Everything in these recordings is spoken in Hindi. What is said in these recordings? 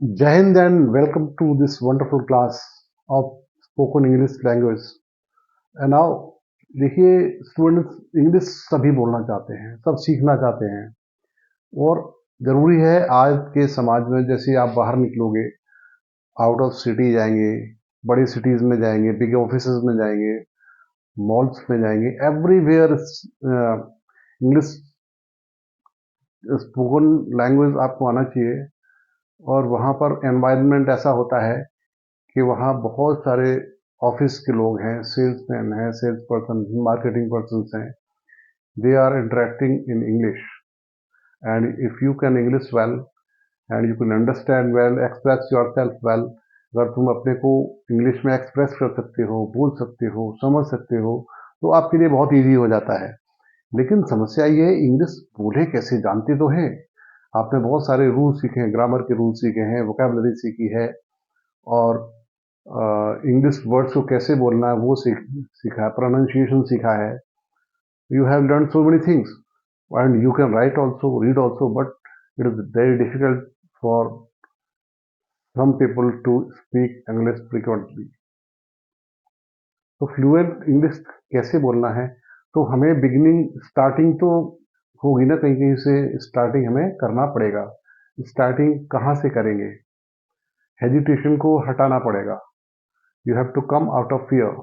Jai Hind and welcome to this wonderful class of spoken English language. And now देखिए स्टूडेंट्स इंग्लिश सभी बोलना चाहते हैं, सब सीखना चाहते हैं और ज़रूरी है आज के समाज में। जैसे आप बाहर निकलोगे, आउट ऑफ सिटी जाएंगे, बड़ी सिटीज़ में जाएंगे, बिग ऑफिसेज में जाएंगे, मॉल्स में जाएंगे, एवरीवेयर इंग्लिश स्पोकन लैंग्वेज आपको आना चाहिए। और वहाँ पर एनवायरनमेंट ऐसा होता है कि वहाँ बहुत सारे ऑफिस के लोग हैं, सेल्समैन हैं, सेल्स पर्सन, मार्केटिंग पर्सन हैं। They are interacting in English and if you can English well and you can understand well, express yourself well, अगर तुम अपने को इंग्लिश में एक्सप्रेस कर सकते हो, बोल सकते हो, समझ सकते हो, तो आपके लिए बहुत ईजी हो जाता है। लेकिन समस्या ये है, इंग्लिश बोले कैसे, जानते तो हैं, आपने बहुत सारे रूल सीखे हैं, ग्रामर के रूल सीखे हैं, वोकेबलरी सीखी है और इंग्लिश वर्ड्स को कैसे बोलना है वो सीखा है, प्रोनाउंसिएशन सीखा है। You have learn so many things and you can write also, read also, but it is very difficult for some people to speak English frequently. तो फ्लुएंट इंग्लिश कैसे बोलना है, तो हमें बिगिनिंग स्टार्टिंग तो होगी ना, कहीं कहीं से स्टार्टिंग हमें करना पड़ेगा। स्टार्टिंग कहाँ से करेंगे? हेजिटेशन को हटाना पड़ेगा। You have to come out of fear.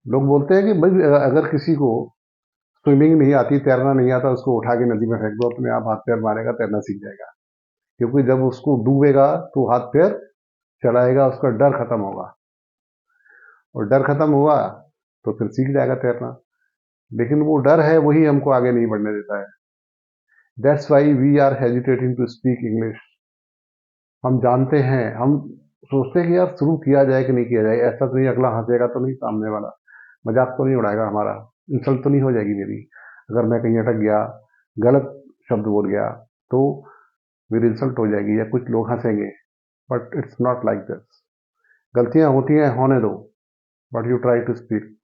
लोग बोलते हैं कि भाई अगर किसी को स्विमिंग नहीं आती, तैरना नहीं आता, उसको उठा के नदी में फेंक दो, अपने आप हाथ पैर मारेगा, तैरना सीख जाएगा। क्योंकि जब उसको डूबेगा तो हाथ पैर चलाएगा, उसका डर खत्म होगा, और डर खत्म हुआ तो फिर सीख जाएगा तैरना। लेकिन वो डर है, वही हमको आगे नहीं बढ़ने देता है। That's why we are hesitating to speak English. हम जानते हैं, हम सोचते हैं कि यार शुरू किया जाए कि नहीं किया जाए, ऐसा तो नहीं अगला हंसेगा तो नहीं, सामने वाला मजाक तो नहीं उड़ाएगा हमारा, इंसल्ट तो नहीं हो जाएगी मेरी, अगर मैं कहीं अटक गया, गलत शब्द बोल गया तो मेरी इंसल्ट हो जाएगी या कुछ लोग हंसेंगे। But it's not like this. गलतियां होती हैं, होने दो, but you try to speak,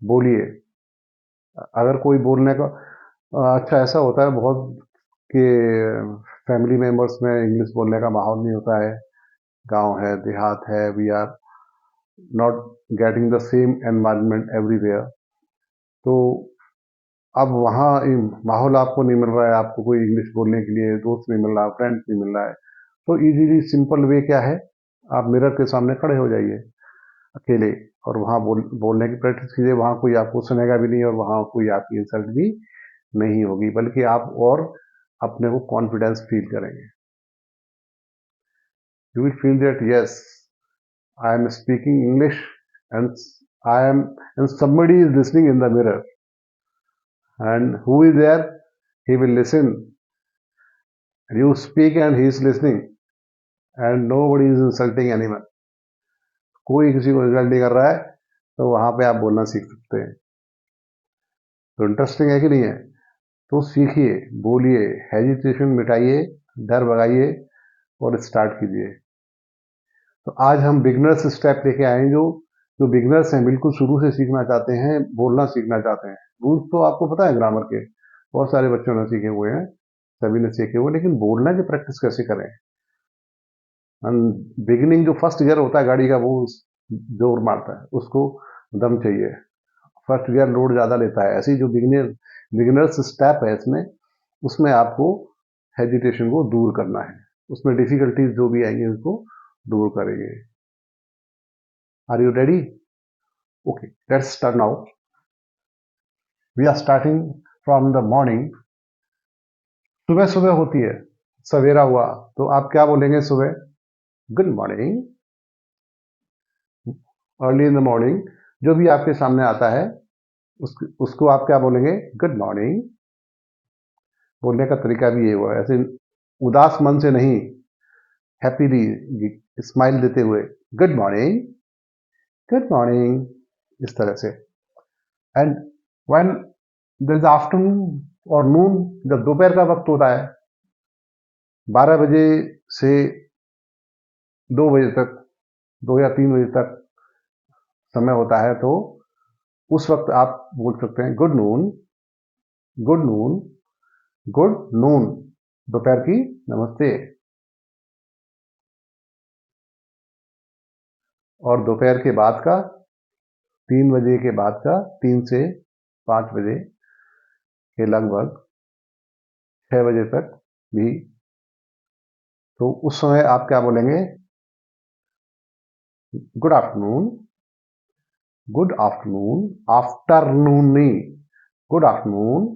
बोलिए। अगर कोई बोलने का अच्छा ऐसा होता है बहुत कि फैमिली मेंबर्स में इंग्लिश बोलने का माहौल नहीं होता है, गांव है, देहात है, we are not getting the same environment everywhere. तो अब वहाँ माहौल आपको नहीं मिल रहा है, आपको कोई इंग्लिश बोलने के लिए दोस्त नहीं मिल रहा, फ्रेंड्स नहीं मिल रहा है, तो इजीली सिंपल वे क्या है, आप मिरर के सामने खड़े हो जाइए अकेले और वहाँ बोलने की प्रैक्टिस कीजिए। वहाँ कोई आपको सुनेगा भी नहीं और वहाँ कोई आपकी इंसल्ट भी नहीं होगी, बल्कि आप और अपने को कॉन्फिडेंस फील करेंगे। You will feel that yes, I am speaking English and I am and somebody is listening in the mirror, and who is there, he will listen. You speak and he is listening, and nobody is insulting anyone. कोई किसी को इंसल्ट नहीं कर रहा है, तो वहां पे आप बोलना सीख सकते हैं। तो इंटरेस्टिंग है कि नहीं है? तो सीखिए, बोलिए, हेजिटेशन मिटाइए, डर भगाइए और स्टार्ट कीजिए। तो आज हम बिगनर्स स्टेप लेके आए हैं, जो जो बिगनर्स हैं, बिल्कुल शुरू से सीखना चाहते हैं, बोलना सीखना चाहते हैं। रूल्स तो आपको पता है ग्रामर के, बहुत सारे बच्चों ने सीखे हुए हैं, सभी ने सीखे हुए, लेकिन बोलना की प्रैक्टिस कैसे करें? बिगिनिंग जो फर्स्ट गियर होता है गाड़ी का, वो जोर मारता है, उसको दम चाहिए। फर्स्ट गियर लोड ज़्यादा लेता है। ऐसी जो बिगिनर्स स्टेप है इसमें, उसमें आपको हेजिटेशन को दूर करना है, उसमें डिफिकल्टीज जो भी आएंगी उसको दूर करेंगे। Are you ready? Okay, let's start now. We are starting from the morning. सुबह सुबह होती है, सवेरा हुआ, तो आप क्या बोलेंगे सुबह? Good morning. Early in the morning जो भी आपके सामने आता है उसको आप क्या बोलेंगे? Good morning. बोलने का तरीका भी ये हुआ, ऐसे उदास मन से नहीं, हैप्पीली स्माइल देते हुए, गुड मॉर्निंग, गुड मॉर्निंग, इस तरह से। And when there is afternoon और नून, जब दोपहर का वक्त होता है, 12 बजे से 2 बजे तक, 2 या 3 बजे तक समय होता है, तो उस वक्त आप बोल सकते हैं good noon, good noon, good noon, दोपहर की नमस्ते। और दोपहर के बाद का 3 बजे के बाद का 3 से 5 बजे के लगभग 6 बजे तक भी। तो उस समय आप क्या बोलेंगे? Good afternoon, good afternoon, afternoon नहीं, good afternoon,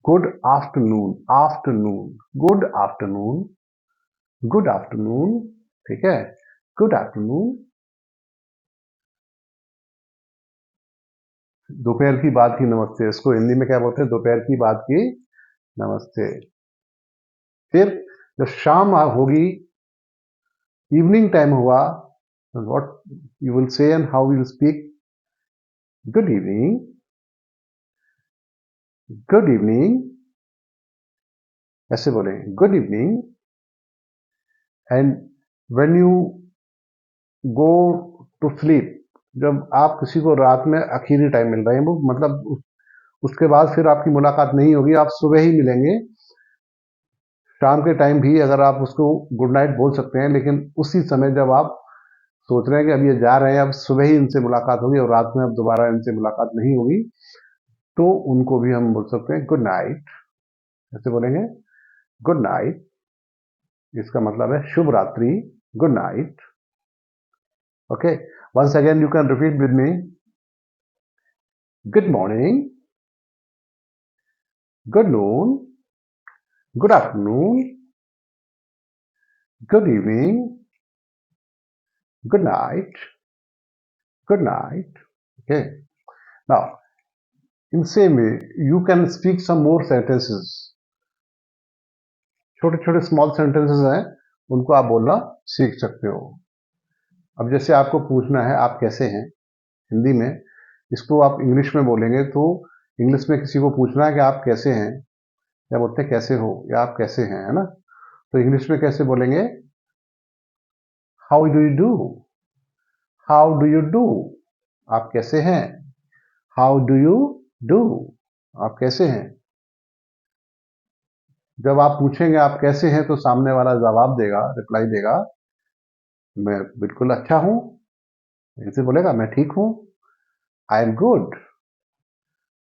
good afternoon, afternoon, good afternoon, good afternoon, ठीक है, गुड आफ्टरनून। दोपहर की बाद की नमस्ते, इसको हिंदी में क्या बोलते हैं? दोपहर की बाद की नमस्ते। फिर जब शाम होगी, इवनिंग टाइम हुआ, what you will say and how you speak? Good evening, good evening, ऐसे बोलेंगे, good evening. And when you go to sleep, जब आप किसी को रात में आखिरी टाइम मिल रहे हैं, वो मतलब उसके बाद फिर आपकी मुलाकात नहीं होगी, आप सुबह ही मिलेंगे। शाम के टाइम भी अगर आप उसको गुड नाइट बोल सकते हैं, लेकिन उसी समय जब आप सोच रहे हैं कि अब ये जा रहे हैं, अब सुबह ही इनसे मुलाकात होगी और रात में अब दोबारा इनसे मुलाकात नहीं होगी, तो उनको भी हम बोल सकते हैं गुड नाइट। ऐसे बोलेंगे, गुड नाइट। इसका मतलब है शुभ रात्रि, good night. Okay, once again you can repeat with me. Good morning, good noon, good afternoon, good evening, good night, good night. Okay, now in same way you can speak some more sentences. छोटे छोटे स्मॉल सेंटेंसेस हैं, उनको आप बोलना सीख सकते हो। अब जैसे आपको पूछना है आप कैसे हैं हिंदी में, इसको आप इंग्लिश में बोलेंगे, तो इंग्लिश में किसी को पूछना है कि आप कैसे हैं, या बोलते हैं कैसे हो, या आप कैसे हैं, है ना? तो इंग्लिश में कैसे बोलेंगे? How do you do, how do you do, आप कैसे हैं? हाउ डू यू डू, आप कैसे हैं? जब आप पूछेंगे आप कैसे हैं, तो सामने वाला जवाब देगा, रिप्लाई देगा, मैं बिल्कुल अच्छा हूं। ऐसे बोलेगा, मैं ठीक हूं, I am good,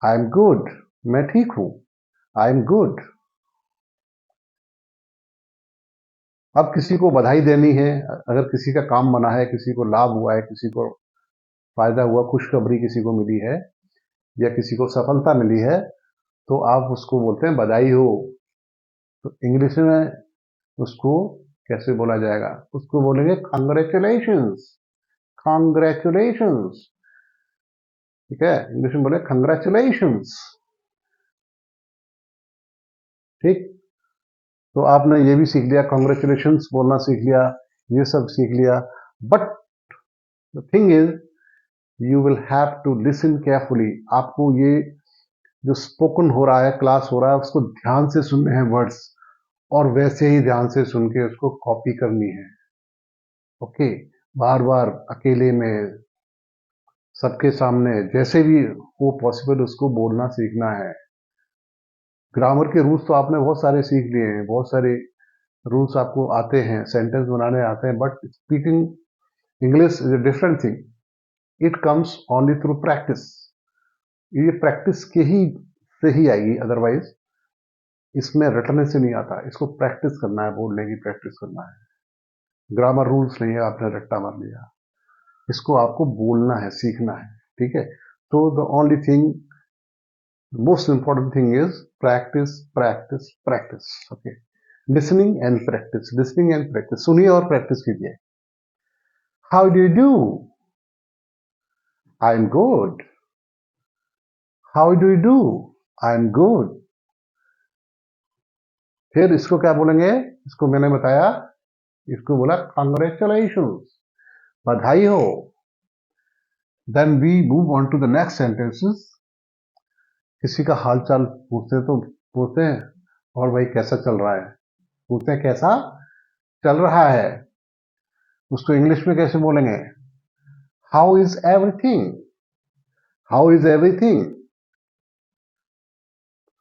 I am good, मैं ठीक हूं, आई एम गुड। अब किसी को बधाई देनी है, अगर किसी का काम बना है, किसी को लाभ हुआ है, किसी को फायदा हुआ, खुशखबरी किसी को मिली है, या किसी को सफलता मिली है, तो आप उसको बोलते हैं बधाई हो। तो इंग्लिश में उसको कैसे बोला जाएगा? उसको बोलेंगे कंग्रेचुलेशंस, कंग्रेचुलेशंस, ठीक है, इंग्लिश में बोले कंग्रेचुलेशंस। ठीक, तो आपने ये भी सीख लिया, कंग्रेचुलेशंस बोलना सीख लिया, ये सब सीख लिया। But the thing is you will have to listen carefully. आपको ये जो स्पोकन हो रहा है, क्लास हो रहा है, उसको ध्यान से सुनने हैं वर्ड्स, और वैसे ही ध्यान से सुन के उसको कॉपी करनी है। ओके, बार बार अकेले में, सबके सामने, जैसे भी वो पॉसिबल उसको बोलना सीखना है। ग्रामर के रूल्स तो आपने बहुत सारे सीख लिए हैं, बहुत सारे रूल्स आपको आते हैं, सेंटेंस बनाने आते हैं, but speaking English is a different thing. It comes only through practice. ये प्रैक्टिस के ही से ही आएगी, अदरवाइज इसमें रटने से नहीं आता। इसको प्रैक्टिस करना है, बोलने की प्रैक्टिस करना है। ग्रामर रूल्स नहीं है आपने रट्टा मार लिया, इसको आपको बोलना है, सीखना है, ठीक है। तो the only thing, most important thing is practice, practice, practice. Okay, listening and practice, listening and practice, सुनिए और प्रैक्टिस कीजिए। How do you do? I'm good. How do you do? I'm good. फिर इसको क्या बोलेंगे? इसको मैंने बताया, इसको बोला congratulations, बधाई हो। Then we move on to the next sentences. किसी का हाल चाल पूछते हैं तो पूछते हैं, और भाई कैसा चल रहा है, पूछते हैं कैसा चल रहा है। उसको इंग्लिश में कैसे बोलेंगे? How is everything, how is everything,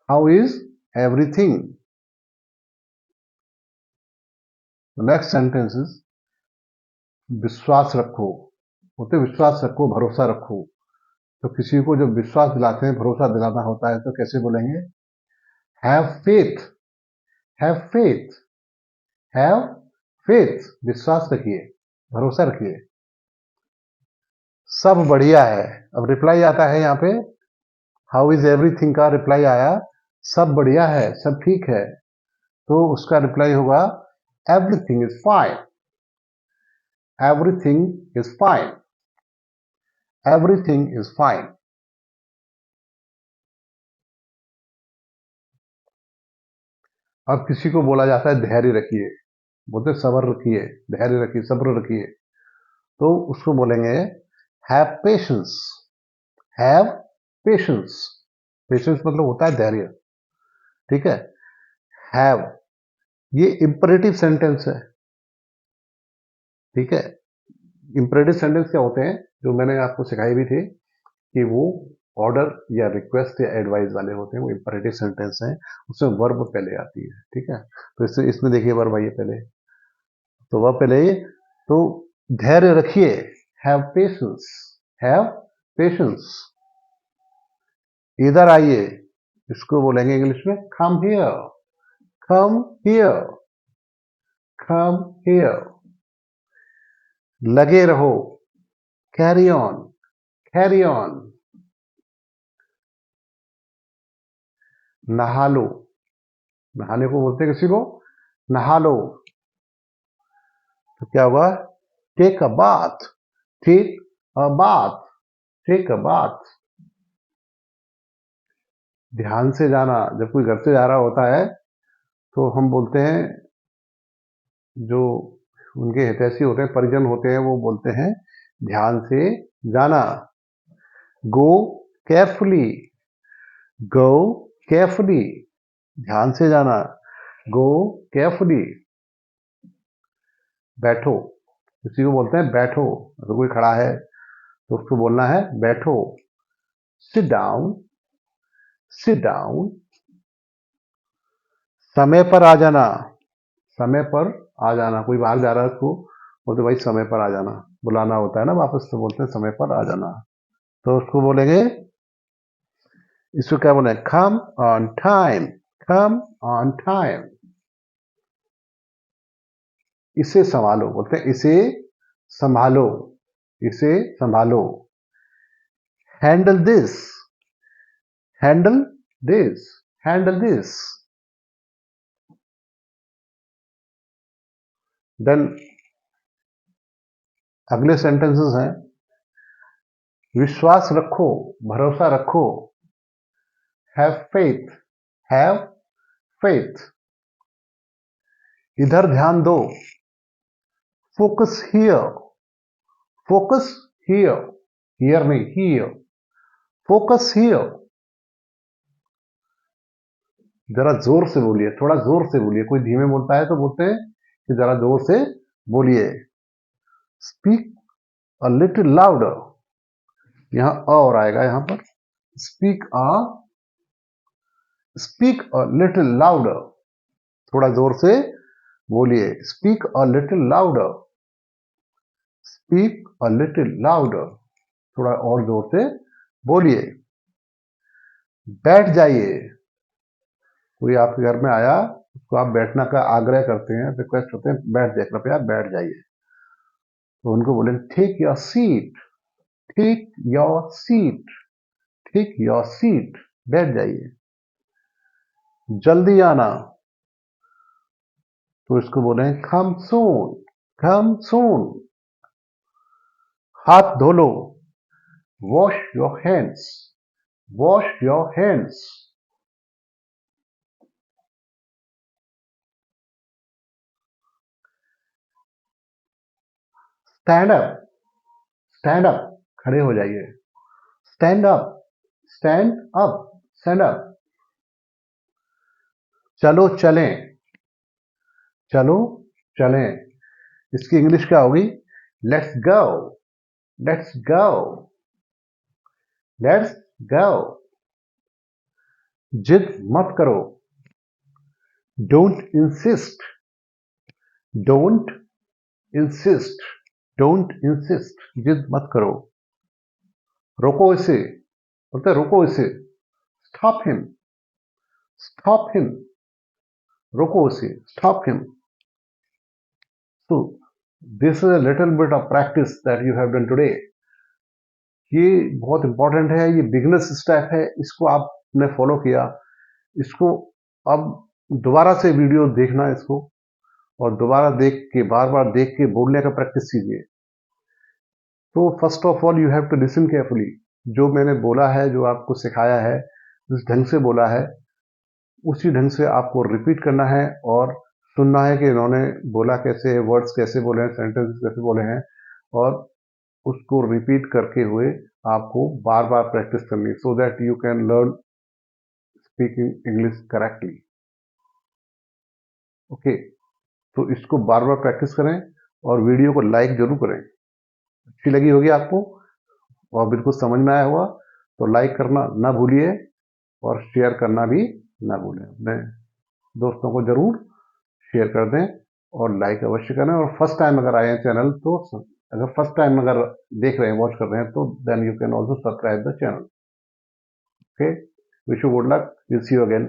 how is everything. Next sentence is विश्वास रखो, बोलते विश्वास रखो, भरोसा रखो। तो किसी को जब विश्वास दिलाते हैं, भरोसा दिलाना होता है, तो कैसे बोलेंगे? Have faith, have faith, have faith, विश्वास रखिए, भरोसा रखिए। सब बढ़िया है। अब रिप्लाई आता है यहाँ पे, हाउ इज एवरीथिंग का रिप्लाई आया, सब बढ़िया है, सब ठीक है। तो उसका रिप्लाई होगा everything is fine, everything is fine, everything is fine. अब किसी को बोला जाता है धैर्य रखिए, बोलते सब्र रखिए, धैर्य रखिए, सब्र रखिए। तो उसको बोलेंगे have patience, have patience. Patience मतलब होता है धैर्य, ठीक है। हैव, ये इंपरेटिव सेंटेंस है, ठीक है। इंपरेटिव सेंटेंस क्या होते हैं, जो मैंने आपको सिखाई भी थी, कि वो ऑर्डर या रिक्वेस्ट या एडवाइस वाले होते हैं, वो इंपरेटिव सेंटेंस हैं, उसमें वर्ब पहले आती है, ठीक है। तो इससे इसमें देखिए वर्ब आई है पहले, तो वर्ब पहले ही, तो धैर्य रखिए, हैव पेशेंस, हैव पेशेंस। इधर आइए, इसको बोलेंगे इंग्लिश में come here, come here, come here. लगे रहो, कैरी ऑन, कैरी ऑन। नहा लो, नहाने को बोलते हैं किसी को, नहा लो। तो क्या होगा? Take a bath, take a bath, take a bath. ध्यान से जाना, जब कोई घर से जा रहा होता है तो हम बोलते हैं, जो उनके हितैषी होते हैं, परिजन होते हैं, वो बोलते हैं ध्यान से जाना। गो केयरफुली, गो केयरफुली, ध्यान से जाना, गो केयरफुली। बैठो, किसी को बोलते हैं बैठो, अगर कोई खड़ा है तो उसको बोलना है बैठो। Sit down, sit down. समय पर आ जाना, समय पर आ जाना। कोई बाहर जा रहा है, उसको बोलते भाई समय पर आ जाना, बुलाना होता है ना वापस, तो बोलते हैं समय पर आ जाना। तो उसको बोलेंगे, इसको क्या बोले, come on time, come on time. इसे संभालो, बोलते हैं इसे संभालो, इसे संभालो। Handle this, handle this, handle this. Then अगले सेंटेंसेस हैं, विश्वास रखो, भरोसा रखो, हैव फेथ, हैव फेथ। इधर ध्यान दो, focus here, focus here, here नहीं हियर, फोकस हियर। जरा जोर से बोलिए, थोड़ा जोर से बोलिए। कोई धीमे बोलता है तो बोलते हैं कि जरा जोर से बोलिए। स्पीक अ लिटिल लाउडर, यहां अ और आएगा यहां पर। Speak a, speak a little louder, थोड़ा जोर से बोलिए। Speak a little louder, speak a little louder, थोड़ा और जोर से बोलिए। बैठ जाइए, कोई आपके घर में आया, उसको आप बैठना का आग्रह करते हैं, रिक्वेस्ट होते हैं, बैठ जाइए कृपया, बैठ जाइए। तो उनको बोले take your seat, take your seat, take your seat, बैठ जाइए। जल्दी आना, तो इसको बोले कम सून, कम सून। हाथ धो लो, wash your hands, wash your hands. Stand up, stand up, खड़े हो जाइए। Stand up, stand up, stand up. चलो चलें, चलो चलें। इसकी इंग्लिश क्या होगी? Let's go, let's go, let's go. जिद मत करो, don't insist, don't insist, don't insist, जिद मत करो। रोको इसे, बोलते हैं रोको इसे, स्टॉप हिम, स्टॉप हिम, रोको इसे, stop him. So this is a little bit of practice that you have done today. ये बहुत इंपॉर्टेंट है, ये बिगनर्स स्टेप है, इसको आपने फॉलो किया, इसको अब दोबारा से वीडियो देखना इसको, और दोबारा देख के, बार बार देख के बोलने का प्रैक्टिस कीजिए। तो first of all you have to listen carefully. जो मैंने बोला है, जो आपको सिखाया है, जिस ढंग से बोला है, उसी ढंग से आपको रिपीट करना है और सुनना है कि इन्होंने बोला कैसे है, वर्ड्स कैसे बोले हैं, सेंटेंसेस कैसे बोले हैं, और उसको रिपीट करके हुए आपको बार बार प्रैक्टिस करनी, so that you can learn speaking English correctly. Okay, तो इसको बार बार प्रैक्टिस करें और वीडियो को लाइक जरूर करें। अच्छी लगी होगी आपको और बिल्कुल समझ में आया होगा, तो लाइक करना ना भूलिए और शेयर करना भी ना भूलें। अपने दोस्तों को जरूर शेयर कर दें और लाइक अवश्य करें। और फर्स्ट टाइम अगर आए हैं चैनल, तो अगर फर्स्ट टाइम अगर देख रहे हैं, वॉच कर रहे हैं, तो then you can also subscribe the channel. Okay, wish you good luck, will see you again.